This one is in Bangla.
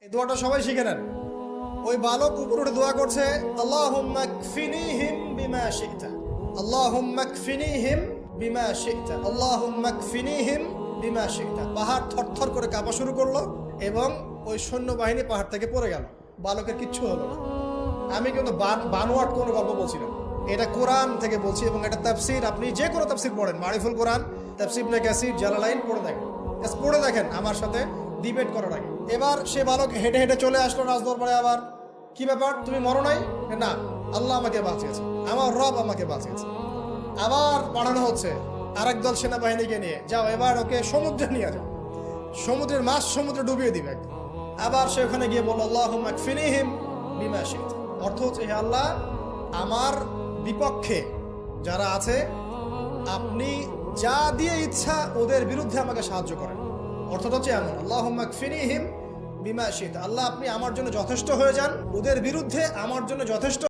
এই দোয়াটা সবাই শিখে নেন। ওই বালক উপরে উঠে দোয়া করছে, আল্লাহুম্মা কফিনিহিম বিমা শি'তা, আল্লাহুম্মা কফিনিহিম বিমা শি'তা, আল্লাহুম্মা কফিনিহিম বিমা শি'তা। পাহাড় থরথর করে কাঁপা শুরু করলো এবং ওই সৈন্যবাহিনী পাহাড় থেকে পড়ে গেল। বালকের কিচ্ছু হলো না। আমি কিন্তু বানোয়াট কোনো গল্প বলছি না, এটা কোরআন থেকে বলছি এবং এটা তাফসীর। আপনি যে কোনো তাফসীর পড়েন, মারিফুল কোরআন, তাফসীর ইবনে কাসির, জালালাইন পড়ে দেখেন, পড়ে দেখেন আমার সাথে ডিবেট করার আগে। এবার সে বালক হেঁটে হেঁটে চলে আসলো রাজদরবারে। আবার কি ব্যাপার, তুমি মরো নাই? না, আল্লাহ আমাকে বাঁচিয়েছে, আমার রব আমাকে বাঁচিয়েছে। আবার পাঠানো হচ্ছে আরেক দল সেনাবাহিনীকে নিয়ে, যাও এবার ওকে সমুদ্রে নিয়ে যাও, সমুদ্রের মাছ সমুদ্রে ডুবিয়ে দিবে। আবার সে ওখানে গিয়ে বলল, আল্লাহুম্মা কফিনিহিম বিমা শি'তা। অর্থ হচ্ছে, হে আল্লাহ, আমার বিপক্ষে যারা আছে আপনি যা দিয়ে ইচ্ছা ওদের বিরুদ্ধে আমাকে সাহায্য করেন। অর্থটা হচ্ছে এমন, আল্লাহুম্মা কফিনিহিম বিমা শি'তা, আল্লাহ আপনি আমার জন্য যথেষ্ট হয়ে যান, ওদের বিরুদ্ধে আমার জন্য যথেষ্ট